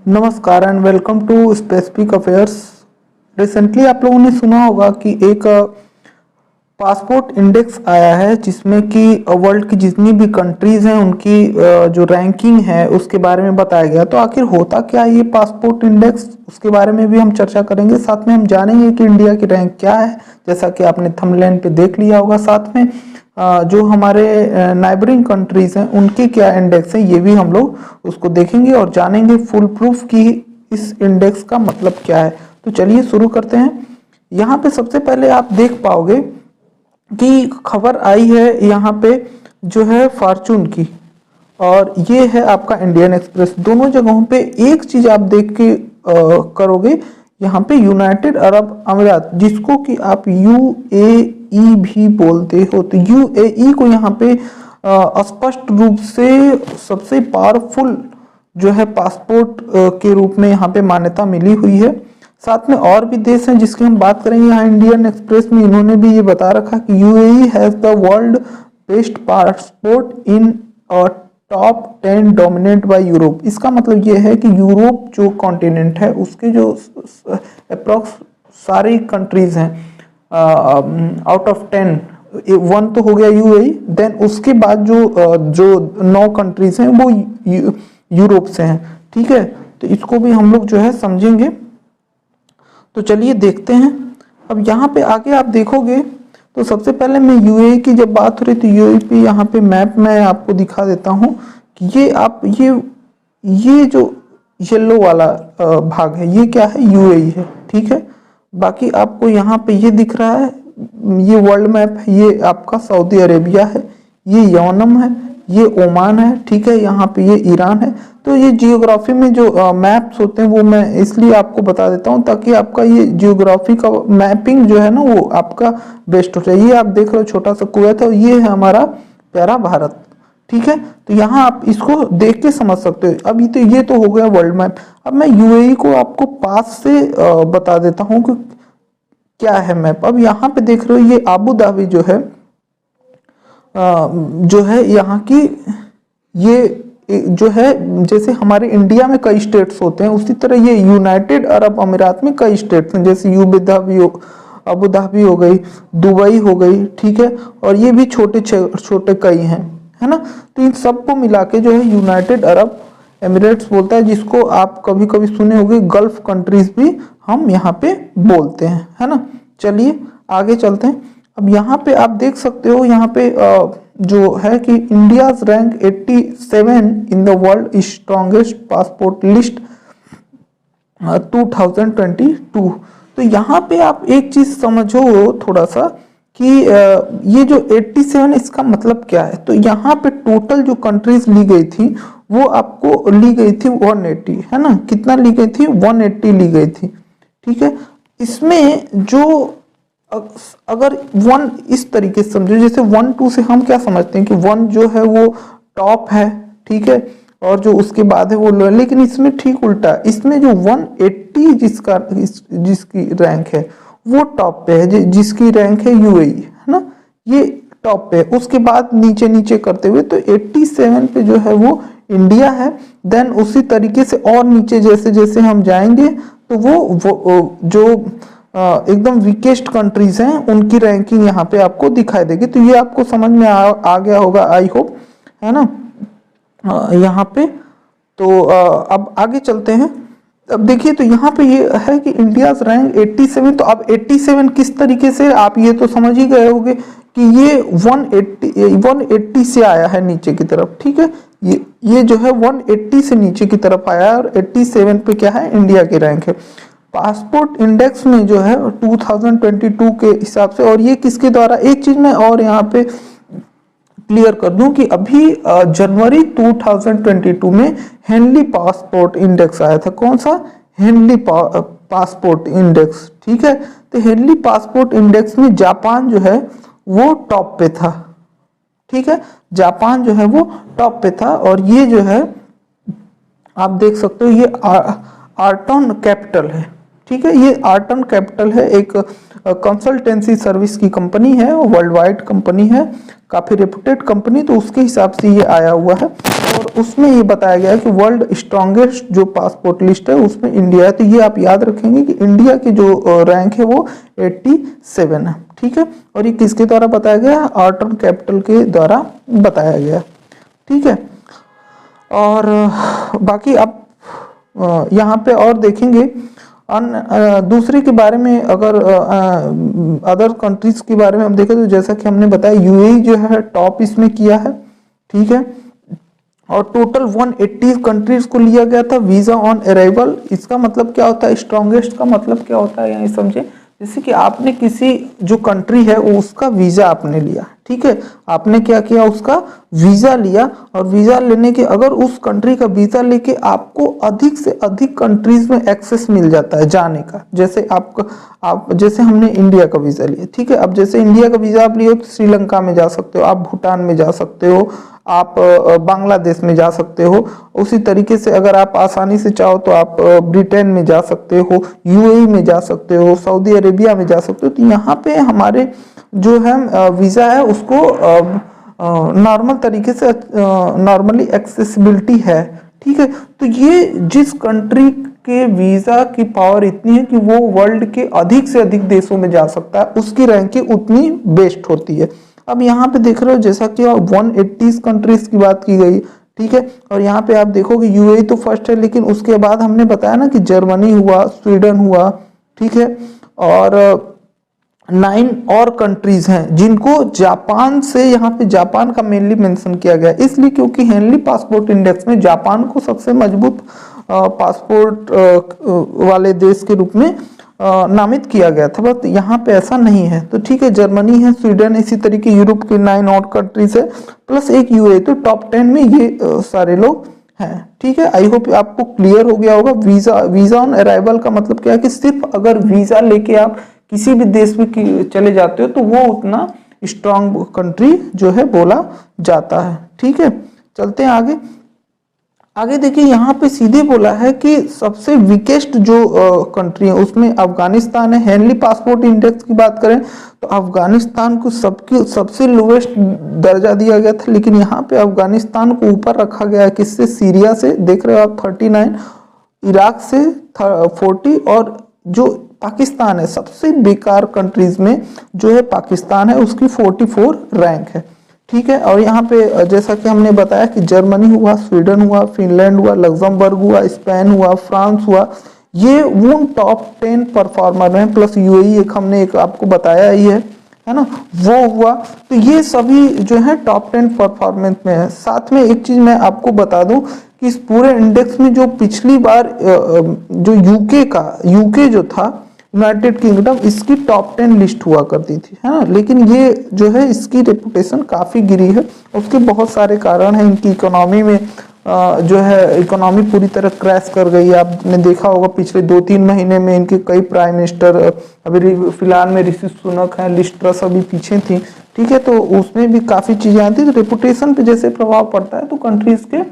नमस्कार and welcome to specific affairs. Recently आप लोगों ने सुना होगा कि एक पासपोर्ट इंडेक्स आया है जिसमें कि वर्ल्ड की जितनी भी कंट्रीज हैं उनकी जो रैंकिंग है उसके बारे में बताया गया। तो आखिर होता क्या है ये पासपोर्ट इंडेक्स, उसके बारे में भी हम चर्चा करेंगे। साथ में हम जानेंगे कि इंडिया की रैंक क्या है, जैसा कि आपने थंबनेल पे देख लिया होगा। साथ में जो हमारे नाइबरिंग कंट्रीज हैं उनके क्या इंडेक्स हैं ये भी हम लोग उसको देखेंगे और जानेंगे फुल प्रूफ कि इस इंडेक्स का मतलब क्या है। तो चलिए शुरू करते हैं। यहाँ पे सबसे पहले आप देख पाओगे कि खबर आई है यहाँ पे जो है फॉर्चून की, और ये है आपका इंडियन एक्सप्रेस। दोनों जगहों पे एक चीज आप देख के करोगे, यहाँ पे यूनाइटेड अरब अमीरात, जिसको कि आप यूएई भी बोलते हो, तो यूएई को यहाँ पे स्पष्ट रूप से सबसे पावरफुल जो है पासपोर्ट के रूप में यहाँ पे मान्यता मिली हुई है। साथ में और भी देश हैं जिसकी हम बात करेंगे। यहाँ इंडियन एक्सप्रेस में इन्होंने भी ये बता रखा कि UAE has the world best passport in top 10 dominate by Europe. इसका मतलब ये है कि यूरोप जो कॉन्टिनेंट है उसके जो अप्रॉक्स सारी कंट्रीज हैं आउट ऑफ 10, वन तो हो गया यूएई, देन उसके बाद जो 9 कंट्रीज हैं वो यूरोप से हैं। ठीक है, तो इसको भी हम लोग जो है समझेंगे। तो चलिए देखते हैं। अब यहाँ पे आगे आप देखोगे तो सबसे पहले मैं यूएई की जब बात हो रही थी, यूएई पे यहाँ पे मैप मैं आपको दिखा देता हूँ कि ये आप ये जो येलो वाला भाग है ये क्या है, यूएई है। ठीक है, बाकी आपको यहाँ पे ये दिख रहा है, ये वर्ल्ड मैप है, ये आपका सऊदी अरेबिया है, ये यमन है, ये ओमान है। ठीक है, यहाँ पे ये ईरान है। तो ये जियोग्राफी में जो मैप्स होते हैं वो मैं इसलिए आपको बता देता हूँ ताकि आपका ये जियोग्राफी का मैपिंग जो है ना वो आपका बेस्ट हो जाए। ये आप देख रहे हो छोटा सा कुवैत है, ये है हमारा प्यारा भारत। ठीक है, तो यहाँ आप इसको देख के समझ सकते हो। अभी तो ये तो हो गया वर्ल्ड मैप। अब मैं यूएई को आपको पास से बता देता हूँ कि क्या है मैप। अब यहाँ पे देख रहे हो ये आबू धाबी जो है यहाँ की, ये जो है जैसे हमारे इंडिया में कई स्टेट्स होते हैं उसी तरह ये यूनाइटेड अरब अमीरात में कई स्टेट्स हैं, जैसे अबू धाबी हो गई, दुबई हो गई। ठीक है, और ये भी छोटे छोटे कई हैं, है ना। तो इन सबको मिला के जो है यूनाइटेड अरब एमिरेट्स बोलता है, जिसको आप कभी कभी सुने होंगे गल्फ कंट्रीज भी हम यहाँ पे बोलते हैं, है ना। चलिए आगे चलते हैं। अब यहाँ पे आप देख सकते हो, यहाँ पे जो है कि India's rank 87 in the world strongest passport list 2022। तो यहाँ पे आप एक चीज समझो थोड़ा सा कि ये जो 87 इसका मतलब क्या है। तो यहाँ पे टोटल जो कंट्रीज ली गई थी वो आपको ली गई थी 180, है ना। कितना ली गई थी, 180 ली गई थी। ठीक है, इसमें जो अगर 1 इस तरीके से समझो, जैसे 1 2 से हम क्या समझते हैं कि 1 जो है वो टॉप है, ठीक है, और जो उसके बाद है वो लो, लेकिन इसमें ठीक उल्टा है। इसमें जो 180 जिसकी रैंक है वो टॉप पे है, जिसकी रैंक है यूएई, है ना, ये टॉप पे है। उसके बाद नीचे नीचे करते हुए तो 87 पे जो है वो इंडिया है। देन उसी तरीके से और नीचे जैसे जैसे हम जाएंगे तो वो जो एकदम वीकेस्ट कंट्रीज हैं उनकी रैंकिंग यहाँ पे आपको दिखाई देगी। तो ये आपको समझ में आ गया होगा, आई होप, है ना, यहाँ पे। तो अब आगे चलते हैं। अब देखिए, तो यहाँ पे ये है कि इंडियाज रैंक 87। तो अब 87 किस तरीके से, आप ये तो समझ ही गए होंगे कि ये 180 से आया है नीचे की तरफ। ठीक है, ये जो है 180 से नीचे की तरफ आया है और 87 पे क्या है, इंडिया की रैंक है पासपोर्ट इंडेक्स में जो है 2022 के हिसाब से। और ये किसके द्वारा, एक चीज मैं और यहाँ पे क्लियर कर दूं कि अभी जनवरी 2022 में हेनली पासपोर्ट इंडेक्स आया था। कौन सा, हेनली पासपोर्ट इंडेक्स। ठीक है, तो हेनली पासपोर्ट इंडेक्स में जापान जो है वो टॉप पे था। ठीक है, जापान जो है वो टॉप पे था। और ये जो है आप देख सकते हो ये आर्टन कैपिटल है। ठीक है, ये आर्टन कैपिटल है, एक कंसल्टेंसी सर्विस की कंपनी है, वर्ल्ड वाइड कंपनी है। काफ़ी रेपुटेड कंपनी, तो उसके हिसाब से ये आया हुआ है। और उसमें ये बताया गया है कि वर्ल्ड स्ट्रॉन्गेस्ट जो पासपोर्ट लिस्ट है उसमें इंडिया है। तो ये आप याद रखेंगे कि इंडिया की जो रैंक है वो 87 है, ठीक है। और ये किसके द्वारा बताया गया है? आर्टन कैपिटल के द्वारा बताया गया, ठीक है। और बाकी आप यहाँ पे और देखेंगे दूसरे के बारे में, अगर अदर कंट्रीज के बारे में हम देखें तो जैसा कि हमने बताया यूएई जो है टॉप इसमें किया है, ठीक है। और टोटल 180 कंट्रीज को लिया गया था वीजा ऑन अराइवल। इसका मतलब क्या होता है? स्ट्रॉन्गेस्ट का मतलब क्या होता है यहाँ समझे, जैसे कि आपने किसी जो कंट्री है वो उसका वीजा आपने लिया, ठीक है। आपने क्या किया? उसका वीजा लिया, और वीजा लेने के अगर उस कंट्री का वीजा लेके आपको अधिक से अधिक कंट्रीज में एक्सेस मिल जाता है जाने का। जैसे आप जैसे हमने इंडिया का वीजा लिया, ठीक है। अब जैसे इंडिया का वीजा आप लिए तो श्रीलंका में जा सकते हो, आप भूटान में जा सकते हो, आप बांग्लादेश में जा सकते हो। उसी तरीके से अगर आप आसानी से चाहो तो आप ब्रिटेन में जा सकते हो, यूएई में जा सकते हो, सऊदी अरेबिया में जा सकते हो। तो यहाँ पे हमारे जो है वीज़ा है उसको नॉर्मल तरीके से नॉर्मली एक्सेसिबिलिटी है, ठीक है। तो ये जिस कंट्री के वीज़ा की पावर इतनी है कि वो वर्ल्ड के अधिक से अधिक देशों में जा सकता है, उसकी रैंकिंग उतनी बेस्ट होती है। अब यहाँ पे देख रहे हो जैसा कि 180 कंट्रीज की बात की गई, ठीक है। और यहाँ पे आप देखोगे यूएई तो फर्स्ट है, लेकिन उसके बाद हमने बताया ना कि जर्मनी हुआ, स्वीडन हुआ, ठीक है। और 9 और कंट्रीज हैं जिनको जापान से, यहाँ पे जापान का मेनली मेंशन किया गया है इसलिए क्योंकि हेनली पासपोर्ट इंडेक्स में जापान को सबसे मजबूत पासपोर्ट वाले देश के रूप में नामित किया गया था, बट यहाँ पे ऐसा नहीं है। तो ठीक है, जर्मनी है, स्वीडन, इसी तरीके यूरोप के 9 और कंट्रीज है प्लस एक यूए, तो टॉप 10 में ये सारे लोग हैं, ठीक है। आई होप आपको क्लियर हो गया होगा। वीजा ऑन अराइवल का मतलब क्या है कि सिर्फ अगर वीजा लेके आप किसी भी देश में चले जाते हो तो वो उतना स्ट्रांग कंट्री जो है बोला जाता है, ठीक है। चलते हैं आगे। आगे देखिए यहाँ पे सीधे बोला है कि सबसे वीकेस्ट जो कंट्री है उसमें अफगानिस्तान है। हेनली पासपोर्ट इंडेक्स की बात करें तो अफगानिस्तान को सबसे लोवेस्ट दर्जा दिया गया था, लेकिन यहाँ पे अफगानिस्तान को ऊपर रखा गया है किससे? सीरिया से, देख रहे हो आप 39, इराक से 40, और जो पाकिस्तान है सबसे बेकार कंट्रीज में जो है पाकिस्तान है, उसकी 44 रैंक है, ठीक है। और यहाँ पे जैसा कि हमने बताया कि जर्मनी हुआ, स्वीडन हुआ, फिनलैंड हुआ, लग्जमबर्ग हुआ, स्पेन हुआ, फ्रांस हुआ, ये वो टॉप 10 परफॉर्मर हैं, प्लस यूएई एक आपको बताया ही है ना, वो हुआ। तो ये सभी जो है टॉप 10 परफॉर्मेंस में है। साथ में एक चीज मैं आपको बता दूं कि इस पूरे इंडेक्स में जो पिछली बार जो यूके जो था, यूनाइटेड किंगडम, इसकी टॉप 10 लिस्ट हुआ करती थी, है ना, लेकिन ये जो है इसकी रेपुटेशन काफ़ी गिरी है। उसके बहुत सारे कारण हैं। इनकी इकोनॉमी में जो है इकोनॉमी पूरी तरह क्रैश कर गई। आपने देखा होगा पिछले 2-3 महीने में इनके कई प्राइम मिनिस्टर, अभी फिलहाल में ऋषि सुनक है, लिज ट्रस अभी पीछे थी, ठीक है। तो उसमें भी काफ़ी चीज़ें आती है। तो रेपुटेशन पे जैसे प्रभाव पड़ता है तो कंट्रीज के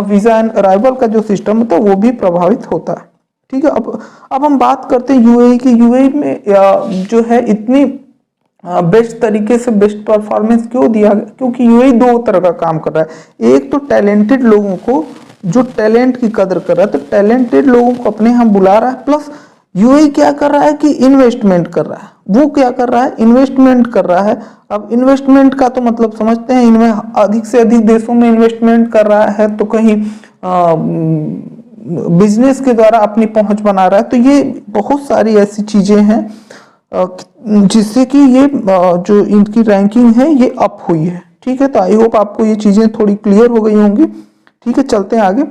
वीज़ा एंड अराइवल का जो सिस्टम होता है वो भी प्रभावित होता है, ठीक है। अब हम बात करते हैं यूएई की। यूएई में जो है इतनी बेस्ट तरीके से बेस्ट परफॉर्मेंस क्यों दिया गया? क्योंकि यूएई दो तरह का काम कर रहा है। एक तो टैलेंटेड लोगों को, जो टैलेंट की कदर कर रहा है, तो टैलेंटेड लोगों को अपने यहाँ बुला रहा है, प्लस यूएई क्या कर रहा है कि इन्वेस्टमेंट कर रहा है। वो क्या कर रहा है? इन्वेस्टमेंट कर रहा है। अब इन्वेस्टमेंट का तो मतलब समझते हैं, इनमें अधिक से अधिक देशों में इन्वेस्टमेंट कर रहा है, तो कहीं बिजनेस के द्वारा अपनी पहुंच बना रहा है। तो ये बहुत सारी ऐसी चीजें हैं जिससे कि ये जो इनकी रैंकिंग है ये अप हुई है, ठीक है। तो आई होप आपको ये चीजें थोड़ी क्लियर हो गई होंगी, ठीक है। चलते हैं आगे।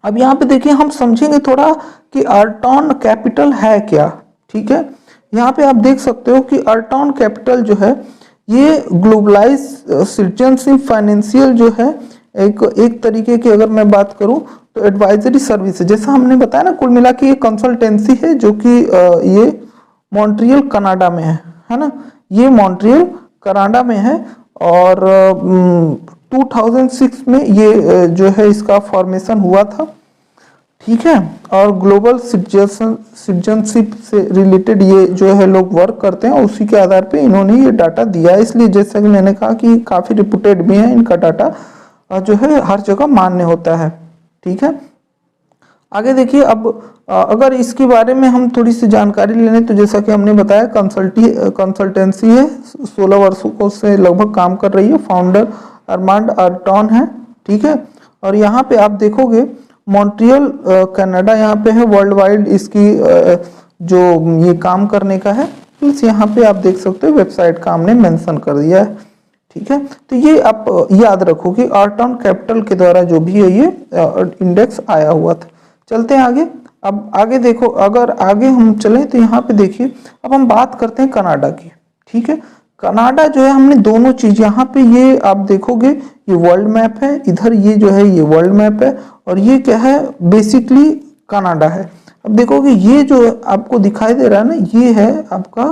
अब यहाँ पे देखिए हम समझेंगे थोड़ा कि अर्टॉन कैपिटल है क्या, ठीक है। यहाँ पे आप देख सकते हो कि अर्टॉन कैपिटल जो है ये ग्लोबलाइज सिटीजनशिप फाइनेंशियल जो है एक तरीके की, अगर मैं बात करूं तो एडवाइजरी सर्विस है। जैसा हमने बताया ना, कुल मिला के ये कंसल्टेंसी है जो कि ये मॉन्ट्रियल कनाडा में है ना, ये मॉन्ट्रियल कनाडा में है। और 2006 में ये जो है इसका फॉर्मेशन हुआ था, ठीक है। और ग्लोबल सिटीजनशिप से रिलेटेड ये जो है लोग वर्क करते हैं और उसी के आधार पे इन्होंने ये डाटा दिया है। इसलिए जैसा कि मैंने कहा कि काफ़ी रिप्यूटेड भी है, इनका डाटा जो है हर जगह मान्य होता है। ठीक है, आगे देखिए। अब अगर इसके बारे में हम थोड़ी सी जानकारी ले लें तो जैसा कि हमने बताया कंसल्टेंसी है, 16 वर्षों से लगभग काम कर रही है। फाउंडर अरमांड अर्टॉन है। ठीक है, और यहाँ पे आप देखोगे मॉन्ट्रियल कनाडा यहाँ पे है। वर्ल्ड वाइड इसकी जो ये काम करने का है, प्लस यहाँ पे आप देख सकते हो वेबसाइट का हमने मेंशन कर दिया है। ठीक है, तो ये आप याद रखो कि अर्टॉन कैपिटल के द्वारा जो भी है ये इंडेक्स आया हुआ था। चलते हैं आगे। अब आगे देखो, अगर आगे हम चलें तो यहाँ पे देखिए, अब हम बात करते हैं कनाडा की। ठीक है, कनाडा जो है हमने दोनों चीज यहाँ पे ये आप देखोगे ये वर्ल्ड मैप है, इधर ये जो है ये वर्ल्ड मैप है, और ये क्या है बेसिकली कनाडा है। अब देखोगे ये जो आपको दिखाई दे रहा है ना, ये है आपका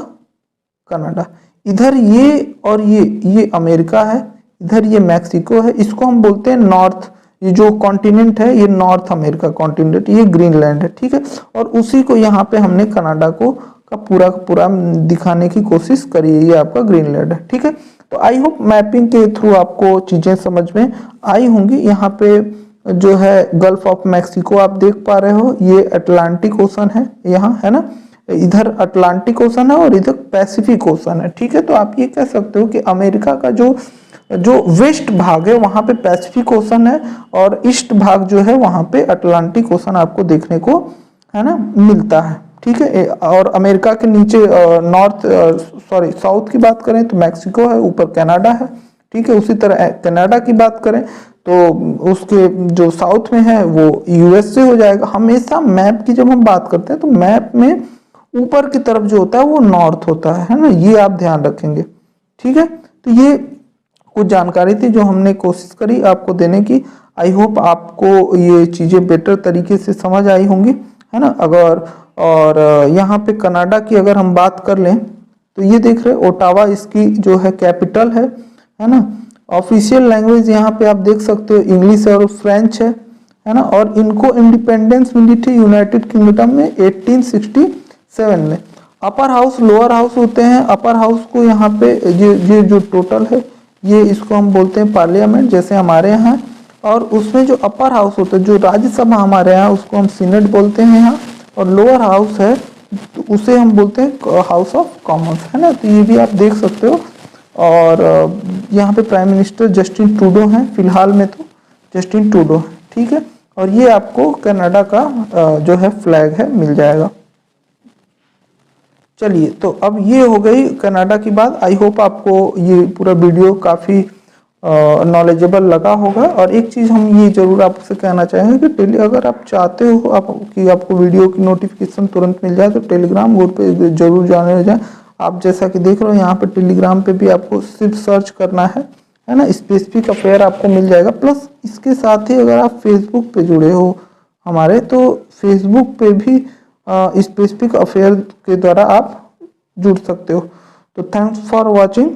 कनाडा। इधर ये और ये अमेरिका है, इधर ये मैक्सिको है। इसको हम बोलते हैं नॉर्थ, ये जो कॉन्टिनेंट है ये नॉर्थ अमेरिका कॉन्टिनेंट, ये ग्रीनलैंड है। ठीक है, और उसी को यहाँ पे हमने कनाडा को का पूरा दिखाने की कोशिश करी है। ये आपका ग्रीनलैंड है। ठीक है, तो आई होप मैपिंग के थ्रू आपको चीजें समझ में आई होंगी। यहाँ पे जो है गल्फ ऑफ मैक्सिको आप देख पा रहे हो, ये अटलांटिक ओशन है यहाँ, है ना। इधर अटलांटिक ओशन है और इधर पैसिफिक ओशन है। ठीक है, तो आप ये कह सकते हो कि अमेरिका का जो वेस्ट भाग है वहां पे पैसिफिक ओशन है, और ईस्ट भाग जो है वहां पे अटलांटिक ओशन आपको देखने को, है ना, मिलता है। ठीक है, और अमेरिका के नीचे साउथ की बात करें तो मैक्सिको है, ऊपर कनाडा है। ठीक है, उसी तरह कनाडा की बात करें तो उसके जो साउथ में है वो यूएसए हो जाएगा। हमेशा मैप की जब हम बात करते हैं तो मैप में ऊपर की तरफ जो होता है वो नॉर्थ होता है ना, ये आप ध्यान रखेंगे। ठीक है, तो ये कुछ जानकारी थी जो हमने कोशिश करी आपको देने की। आई होप आपको ये चीज़ें बेटर तरीके से समझ आई होंगी, है ना। अगर और यहाँ पे कनाडा की अगर हम बात कर लें तो ये देख रहे ओटावा इसकी जो है कैपिटल है ना। ऑफिशियल लैंग्वेज यहाँ पे आप देख सकते हो इंग्लिश और फ्रेंच है ना। और इनको इंडिपेंडेंस मिली थी यूनाइटेड किंगडम में 1867 में। अपर हाउस लोअर हाउस होते हैं। अपर हाउस को यहाँ पे ये जो टोटल है ये इसको हम बोलते हैं पार्लियामेंट, जैसे हमारे यहाँ। और उसमें जो अपर हाउस होता है, जो राज्यसभा हमारे यहाँ, उसको हम सीनेट बोलते हैं यहाँ। और लोअर हाउस है तो उसे हम बोलते हैं हाउस ऑफ कॉमन्स, है ना। तो ये भी आप देख सकते हो। और यहाँ पे प्राइम मिनिस्टर जस्टिन ट्रूडो हैं फिलहाल में, तो जस्टिन ट्रूडो है। ठीक है, और ये आपको कनाडा का जो है फ्लैग है मिल जाएगा। चलिए, तो अब ये हो गई कनाडा की बात। आई होप आपको ये पूरा वीडियो काफ़ी नॉलेजेबल लगा होगा। और एक चीज़ हम ये जरूर आपसे कहना चाहेंगे कि अगर आप चाहते हो कि आपको वीडियो की नोटिफिकेशन तुरंत मिल जाए तो टेलीग्राम ग्रुप पे जरूर जाने जाए। आप जैसा कि देख रहे हो यहाँ पे टेलीग्राम पे भी आपको सिर्फ सर्च करना है ना, स्पेसिफिक अफेयर आपको मिल जाएगा। प्लस इसके साथ ही अगर आप फेसबुक पे जुड़े हो हमारे, तो फेसबुक पे भी स्पेसिफिक अफेयर के द्वारा आप जुड़ सकते हो। तो थैंक्स फॉर वॉचिंग।